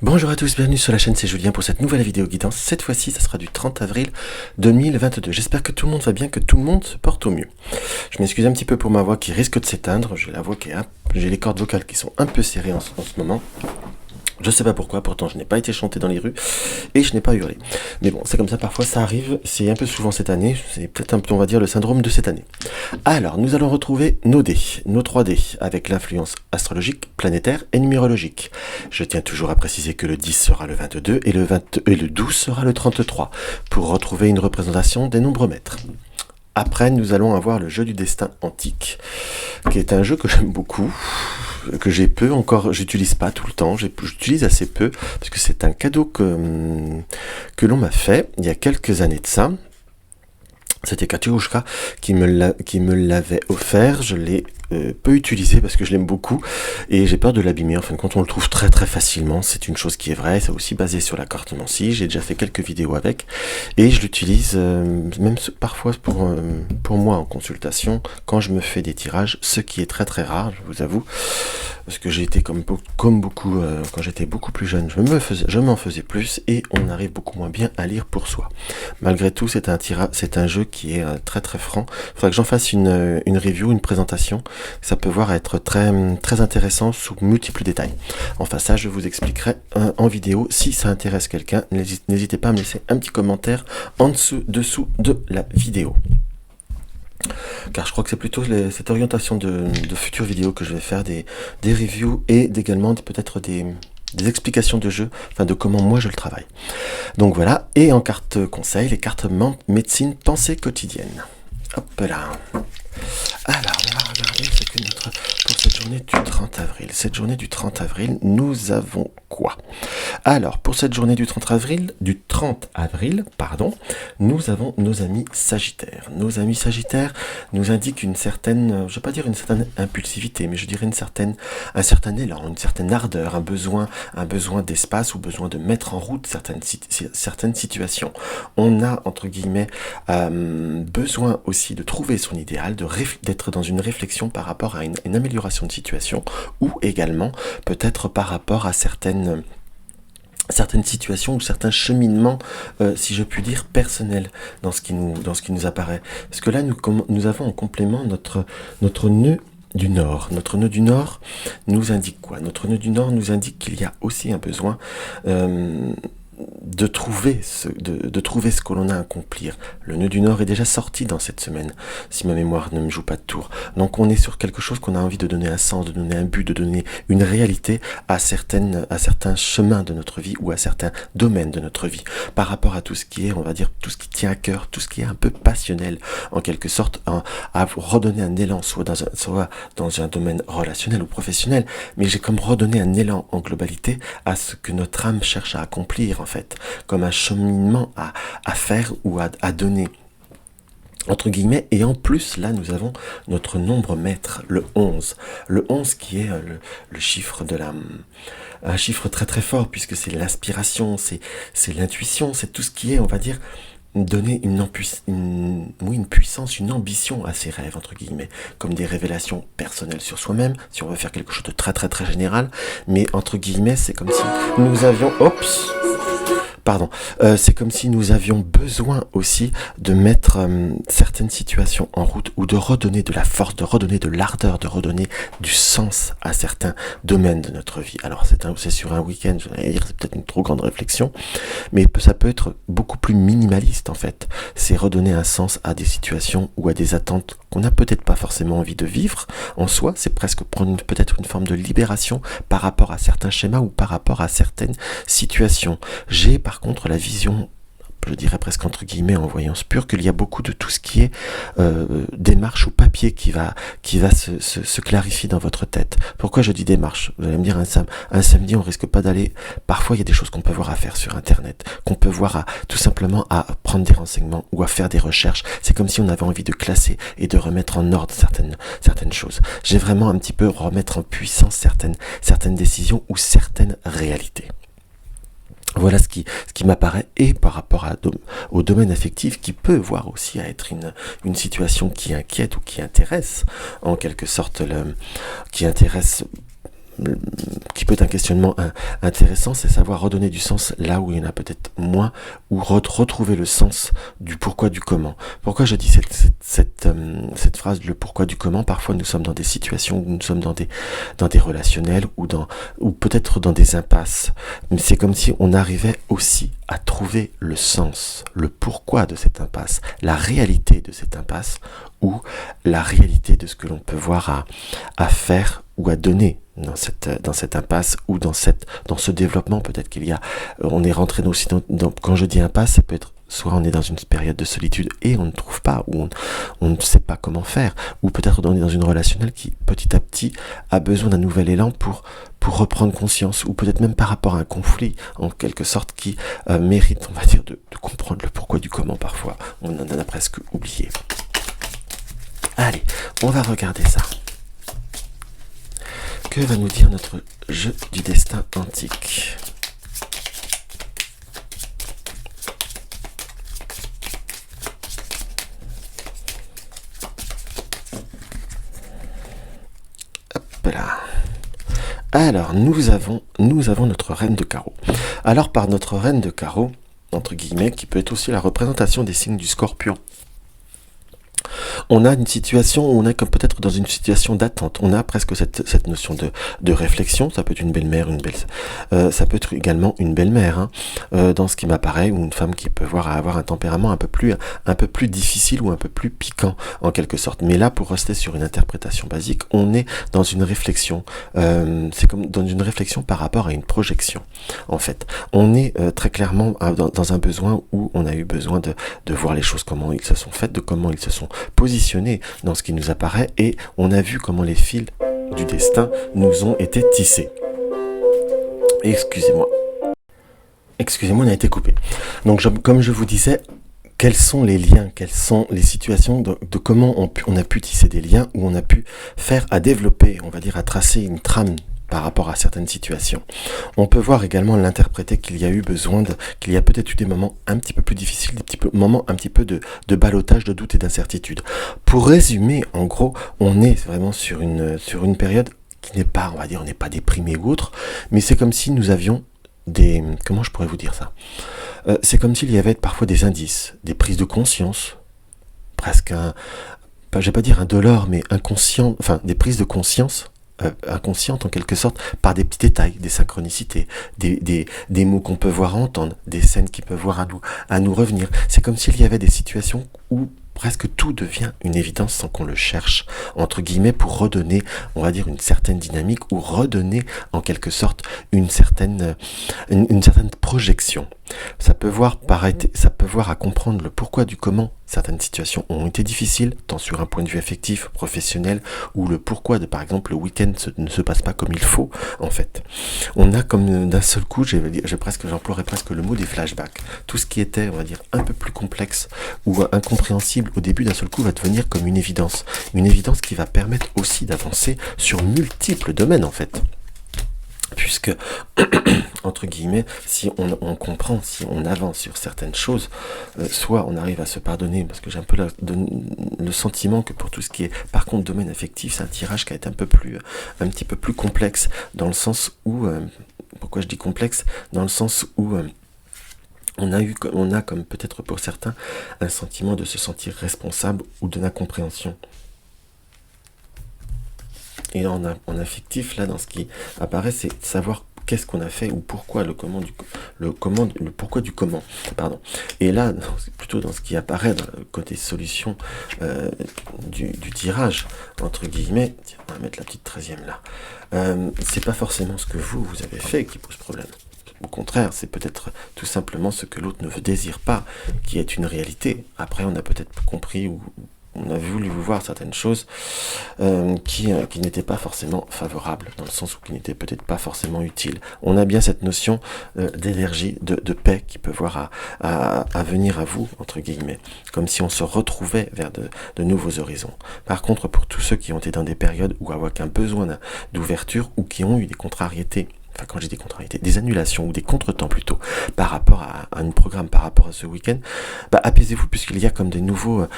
Bonjour à tous, bienvenue sur la chaîne, c'est Julien pour cette nouvelle vidéo guidance. Cette fois-ci, ça sera du 30 avril 2022. J'espère que tout le monde va bien, que tout le monde se porte au mieux. Je m'excuse un petit peu pour ma voix qui risque de s'éteindre. J'ai les cordes vocales qui sont un peu serrées en ce moment. Je sais pas pourquoi, pourtant je n'ai pas été chanté dans les rues et je n'ai pas hurlé. Mais bon, c'est comme ça, parfois ça arrive, c'est un peu souvent cette année, c'est peut-être un peu, on va dire, le syndrome de cette année. Alors, nous allons retrouver nos dés, nos 3 dés, avec l'influence astrologique, planétaire et numérologique. Je tiens toujours à préciser que le 10 sera le 22 et le 12 sera le 33, pour retrouver une représentation des nombres maîtres. Après, nous allons avoir le jeu du destin antique, qui est un jeu que j'aime beaucoup, que j'ai peu encore, j'utilise pas tout le temps, j'utilise assez peu, parce que c'est un cadeau que l'on m'a fait il y a quelques années de ça. C'était Katiouchka qui me l'avait offert. Je l'ai peu utilisé parce que je l'aime beaucoup et j'ai peur de l'abîmer. En fin de compte, on le trouve très très facilement. C'est une chose qui est vraie. C'est aussi basé sur la cartomancie. J'ai déjà fait quelques vidéos avec et je l'utilise même parfois pour moi en consultation quand je me fais des tirages, ce qui est très très rare, je vous avoue. Parce que j'ai été comme beaucoup, quand j'étais beaucoup plus jeune, je m'en faisais plus et on arrive beaucoup moins bien à lire pour soi. Malgré tout, c'est un jeu qui est très très franc. Il faudrait que j'en fasse une review, une présentation. Ça peut voir être très, très intéressant sous multiples détails. Enfin, ça, je vous expliquerai en vidéo. Si ça intéresse quelqu'un, n'hésitez pas à me laisser un petit commentaire en dessous de la vidéo. Car je crois que c'est plutôt cette orientation de futures vidéos que je vais faire, des reviews et également peut-être des explications de jeu, enfin de comment moi je le travaille. Donc voilà, et en carte conseil, les cartes médecine pensée quotidienne. Hop là. Alors, on va regarder ce que pour cette journée du 30 avril. Cette journée du 30 avril, nous avons quoi? Alors, pour cette journée du 30 avril, nous avons nos amis Sagittaires. Nos amis Sagittaires nous indiquent une certaine, je ne vais pas dire une certaine impulsivité, mais je dirais un certain élan, une certaine ardeur, un besoin d'espace ou besoin de mettre en route certaines situations. On a, entre guillemets, besoin aussi de trouver son idéal, d'être dans une réflexion par rapport à une amélioration de situation ou également peut-être par rapport à certaines situations ou certains cheminements, si je puis dire, personnels dans ce qui nous apparaît. Parce que là, nous avons en complément notre nœud du Nord. Notre nœud du Nord nous indique quoi? Notre nœud du Nord nous indique qu'il y a aussi un besoin de trouver ce que l'on a à accomplir. Le nœud du Nord est déjà sorti dans cette semaine, si ma mémoire ne me joue pas de tour. Donc on est sur quelque chose qu'on a envie de donner un sens, de donner un but, de donner une réalité à certains chemins de notre vie ou à certains domaines de notre vie. Par rapport à tout ce qui est, on va dire, tout ce qui tient à cœur, tout ce qui est un peu passionnel, en quelque sorte, à redonner un élan, soit dans un domaine relationnel ou professionnel, mais j'ai comme redonné un élan en globalité à ce que notre âme cherche à accomplir, en fait, comme un cheminement à faire ou à donner, entre guillemets. Et en plus, là, nous avons notre nombre maître, le 11. Le 11 qui est le chiffre un chiffre très très fort, puisque c'est l'inspiration, c'est l'intuition, c'est tout ce qui est, on va dire, donner une puissance, une ambition à ses rêves, entre guillemets, comme des révélations personnelles sur soi-même, si on veut faire quelque chose de très très très général, mais entre guillemets, c'est comme si nous avions... c'est comme si nous avions besoin aussi de mettre certaines situations en route ou de redonner de la force, de redonner de l'ardeur, de redonner du sens à certains domaines de notre vie. Alors c'est sur un week-end, c'est peut-être une trop grande réflexion, mais ça peut être beaucoup plus minimaliste en fait. C'est redonner un sens à des situations ou à des attentes qu'on n'a peut-être pas forcément envie de vivre en soi. C'est presque prendre peut-être une forme de libération par rapport à certains schémas ou par rapport à certaines situations. J'ai par contre la vision, je dirais presque entre guillemets en voyance pure, qu'il y a beaucoup de tout ce qui est démarche ou papier qui va se clarifier dans votre tête. Pourquoi je dis démarche? Vous allez me dire, un samedi, on risque pas d'aller... Parfois, il y a des choses qu'on peut voir à faire sur Internet, qu'on peut voir tout simplement à prendre des renseignements ou à faire des recherches. C'est comme si on avait envie de classer et de remettre en ordre certaines choses. J'ai vraiment un petit peu remettre en puissance certaines décisions ou certaines réalités. Voilà ce qui m'apparaît, et par rapport au domaine affectif qui peut voir aussi à être une situation qui inquiète ou qui intéresse en quelque sorte, qui intéresse qui peut être un questionnement intéressant, c'est savoir redonner du sens là où il y en a peut-être moins, ou retrouver le sens du pourquoi du comment. Pourquoi je dis cette phrase, le pourquoi du comment? Parfois nous sommes dans des situations où nous sommes dans des relationnels ou peut-être dans des impasses. Mais c'est comme si on arrivait aussi à trouver le sens, le pourquoi de cette impasse, la réalité de cette impasse, ou la réalité de ce que l'on peut voir à faire ou à donner dans cette impasse, ou dans ce développement. Peut-être on est rentré aussi quand je dis impasse, ça peut être soit on est dans une période de solitude et on ne trouve pas, ou on ne sait pas comment faire, ou peut-être on est dans une relationnelle qui petit à petit a besoin d'un nouvel élan pour reprendre conscience, ou peut-être même par rapport à un conflit en quelque sorte qui mérite, on va dire, de comprendre le pourquoi du comment. Parfois on en a presque oublié. Allez, on va regarder ça. Que va nous dire notre jeu du destin antique? Hop là. Alors, nous avons notre reine de carreau. Alors, par notre reine de carreau, entre guillemets, qui peut être aussi la représentation des signes du Scorpion, on a une situation où on est comme peut-être dans une situation d'attente. On a presque cette notion de réflexion. Ça peut être une belle-mère, ça peut être également une belle-mère, dans ce qui m'apparaît, ou une femme qui peut avoir un tempérament un peu plus difficile, ou un peu plus piquant en quelque sorte. Mais là, pour rester sur une interprétation basique, on est dans une réflexion. C'est comme dans une réflexion par rapport à une projection. En fait, on est très clairement dans un besoin où on a eu besoin de voir les choses, comment ils se sont faites, de comment ils se sont positionnés dans ce qui nous apparaît, et on a vu comment les fils du destin nous ont été tissés. Excusez-moi, on a été coupé. Donc, comme je vous disais, quels sont les liens, quelles sont les situations de comment on a pu tisser des liens, où on a pu faire à développer, on va dire, à tracer une trame par rapport à certaines situations. On peut voir également l'interpréter qu'il y a peut-être eu des moments un petit peu plus difficiles, moments un petit peu de ballottage, de doute et d'incertitude. Pour résumer, en gros, on est vraiment sur une période qui n'est pas, on va dire, on n'est pas déprimé ou autre, mais c'est comme si nous avions comment je pourrais vous dire ça? C'est comme s'il y avait parfois des indices, des prises de conscience, presque je vais pas dire indolore, mais inconscient, enfin des prises de conscience inconscientes en quelque sorte, par des petits détails, des synchronicités, des mots qu'on peut voir entendre, des scènes qui peuvent voir à nous revenir. C'est comme s'il y avait des situations où presque tout devient une évidence sans qu'on le cherche, entre guillemets, pour redonner, on va dire, une certaine dynamique, ou redonner en quelque sorte une certaine projection. Ça peut voir à comprendre le pourquoi du comment certaines situations ont été difficiles, tant sur un point de vue affectif, professionnel, ou le pourquoi de, par exemple, le week-end ne se passe pas comme il faut, en fait. On a comme d'un seul coup, j'emploierais presque le mot des flashbacks. Tout ce qui était, on va dire, un peu plus complexe ou incompréhensible au début, d'un seul coup, va devenir comme une évidence. Une évidence qui va permettre aussi d'avancer sur multiples domaines, en fait. Puisque, entre guillemets, si on comprend, si on avance sur certaines choses, soit on arrive à se pardonner, parce que j'ai un peu le sentiment que pour tout ce qui est, par contre, domaine affectif, c'est un tirage qui a été un petit peu plus complexe, dans le sens où, pourquoi je dis complexe, dans le sens où on a comme peut-être pour certains un sentiment de se sentir responsable ou de l'incompréhension. Et en affectif, là, dans ce qui apparaît, c'est de savoir qu'est-ce qu'on a fait, ou pourquoi, le pourquoi du comment, pardon. Et là, c'est plutôt dans ce qui apparaît dans le côté solution du tirage, entre guillemets. Tiens, on va mettre la petite 13e là. C'est pas forcément ce que vous avez fait qui pose problème. Au contraire, c'est peut-être tout simplement ce que l'autre ne désire pas, qui est une réalité. Après, on a peut-être compris, ou on a voulu voir certaines choses qui n'étaient pas forcément favorables, dans le sens où qui n'étaient peut-être pas forcément utiles. On a bien cette notion d'énergie, de paix qui peut voir à venir à vous, entre guillemets, comme si on se retrouvait vers de nouveaux horizons. Par contre, pour tous ceux qui ont été dans des périodes où avec un besoin d'ouverture, ou qui ont eu des contrariétés enfin quand j'ai des contrariétés, des annulations ou des contretemps plutôt, par rapport à un programme, par rapport à ce week-end, apaisez-vous puisqu'il y a comme des nouveaux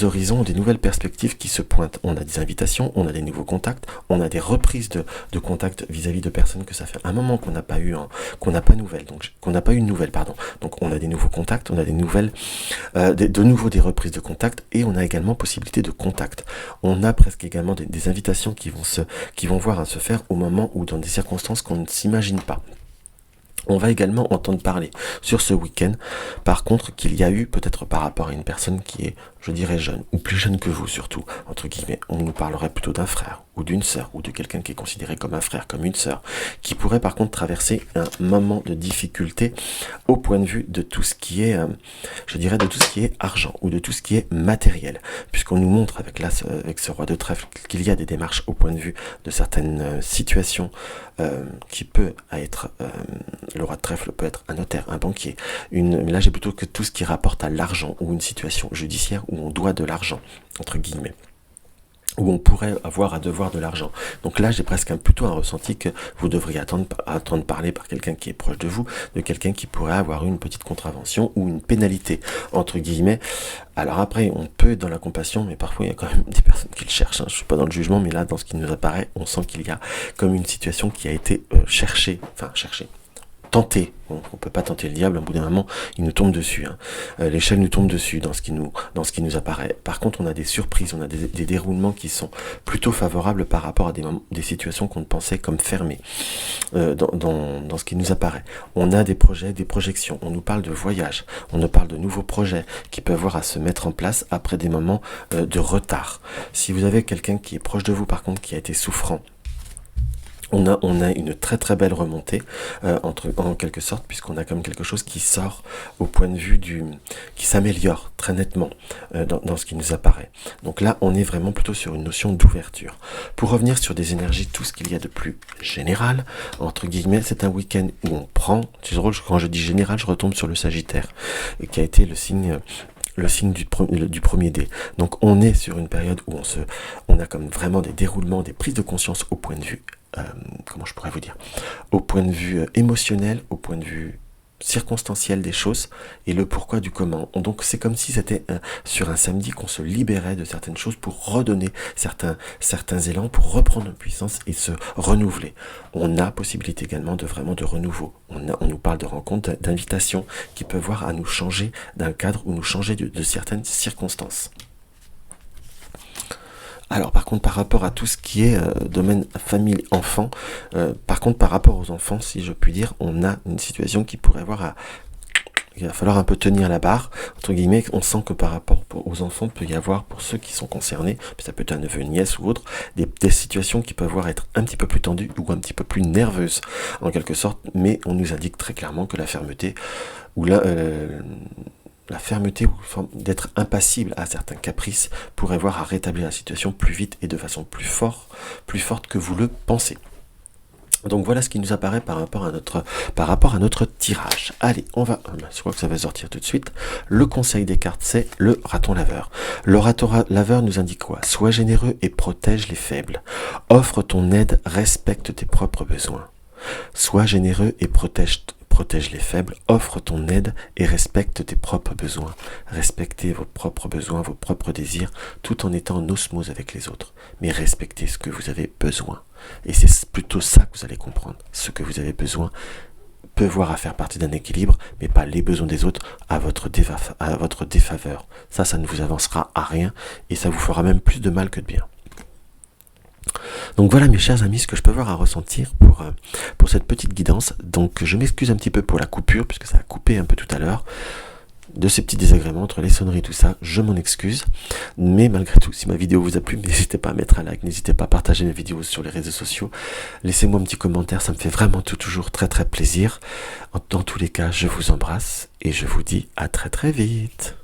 horizons, des nouvelles perspectives qui se pointent. On a des invitations, on a des nouveaux contacts, on a des reprises de contacts vis-à-vis de personnes que ça fait un moment qu'on n'a pas eu, qu'on n'a pas eu de nouvelles, pardon. Donc on a des nouveaux contacts, on a des nouvelles, de nouveau des reprises de contacts, et on a également possibilité de contact. On a presque également des invitations qui vont voir à se faire au moment ou dans des circonstances qu'on ne s'imagine pas. On va également entendre parler sur ce week-end, par contre, qu'il y a eu, peut-être par rapport à une personne qui est, je dirais, jeune, ou plus jeune que vous surtout, entre guillemets, on nous parlerait plutôt d'un frère, ou d'une sœur, ou de quelqu'un qui est considéré comme un frère, comme une sœur, qui pourrait par contre traverser un moment de difficulté au point de vue de tout ce qui est, je dirais, de tout ce qui est argent, ou de tout ce qui est matériel, puisqu'on nous montre avec ce roi de trèfle qu'il y a des démarches au point de vue de certaines situations qui peut être... le roi de trèfle peut être un notaire, un banquier. Là, j'ai plutôt que tout ce qui rapporte à l'argent ou une situation judiciaire où on doit de l'argent, entre guillemets, où on pourrait avoir à devoir de l'argent. Donc là, j'ai presque plutôt un ressenti que vous devriez attendre parler par quelqu'un qui est proche de vous, de quelqu'un qui pourrait avoir une petite contravention ou une pénalité, entre guillemets. Alors après, on peut être dans la compassion, mais parfois il y a quand même des personnes qui le cherchent. Je suis pas dans le jugement, mais là, dans ce qui nous apparaît, on sent qu'il y a comme une situation qui a été cherchée, tenter. Bon, on peut pas tenter le diable, au bout d'un moment, il nous tombe dessus. L'échelle nous tombe dessus dans ce qui nous apparaît. Par contre, on a des surprises, on a des déroulements qui sont plutôt favorables par rapport à des situations qu'on pensait comme fermées dans ce qui nous apparaît. On a des projets, des projections, on nous parle de voyages, on nous parle de nouveaux projets qui peuvent avoir à se mettre en place après des moments de retard. Si vous avez quelqu'un qui est proche de vous, par contre, qui a été souffrant, on a une très très belle remontée en quelque sorte, puisqu'on a comme quelque chose qui sort au point de vue qui s'améliore très nettement dans ce qui nous apparaît. Donc là, on est vraiment plutôt sur une notion d'ouverture. Pour revenir sur des énergies, tout ce qu'il y a de plus général, entre guillemets, c'est un week-end où on prend, c'est drôle, quand je dis général, je retombe sur le Sagittaire, qui a été le signe du premier dé. Donc on est sur une période où on a comme vraiment des déroulements, des prises de conscience au point de vue, comment je pourrais vous dire, au point de vue émotionnel, au point de vue circonstanciel des choses, et le pourquoi du comment. Donc c'est comme si c'était sur un samedi qu'on se libérait de certaines choses pour redonner certains élans, pour reprendre puissance et se renouveler. On a possibilité également de renouveau. On nous parle de rencontres, d'invitations qui peuvent voir à nous changer d'un cadre ou nous changer de certaines circonstances. Alors par contre, par rapport à tout ce qui est domaine famille, enfant, par contre par rapport aux enfants, si je puis dire, on a une situation qui pourrait avoir il va falloir un peu tenir la barre, entre guillemets. On sent que par rapport aux enfants, peut y avoir, pour ceux qui sont concernés, ça peut être un neveu, une nièce ou autre, des situations qui peuvent être un petit peu plus tendues ou un petit peu plus nerveuses, en quelque sorte, mais on nous indique très clairement que la fermeté, ou la fermeté ou d'être impassible à certains caprices pourrait voir à rétablir la situation plus vite et de façon plus forte que vous le pensez. Donc voilà ce qui nous apparaît par rapport à notre tirage. Allez, je crois que ça va sortir tout de suite. Le conseil des cartes, c'est le raton laveur. Le raton laveur nous indique quoi? Sois généreux et protège les faibles. Offre ton aide, respecte tes propres besoins. Sois généreux et protège les faibles, offre ton aide et respecte tes propres besoins. Respectez vos propres besoins, vos propres désirs, tout en étant en osmose avec les autres. Mais respectez ce que vous avez besoin. Et c'est plutôt ça que vous allez comprendre. Ce que vous avez besoin peut voir à faire partie d'un équilibre, mais pas les besoins des autres à votre défaveur. Ça ne vous avancera à rien et ça vous fera même plus de mal que de bien. Donc voilà mes chers amis, ce que je peux avoir à ressentir pour cette petite guidance. Donc je m'excuse un petit peu pour la coupure, puisque ça a coupé un peu tout à l'heure, de ces petits désagréments entre les sonneries et tout ça, je m'en excuse. Mais malgré tout, si ma vidéo vous a plu, n'hésitez pas à mettre un like, n'hésitez pas à partager mes vidéos sur les réseaux sociaux. Laissez-moi un petit commentaire, ça me fait vraiment toujours très très plaisir. Dans tous les cas, je vous embrasse et je vous dis à très très vite.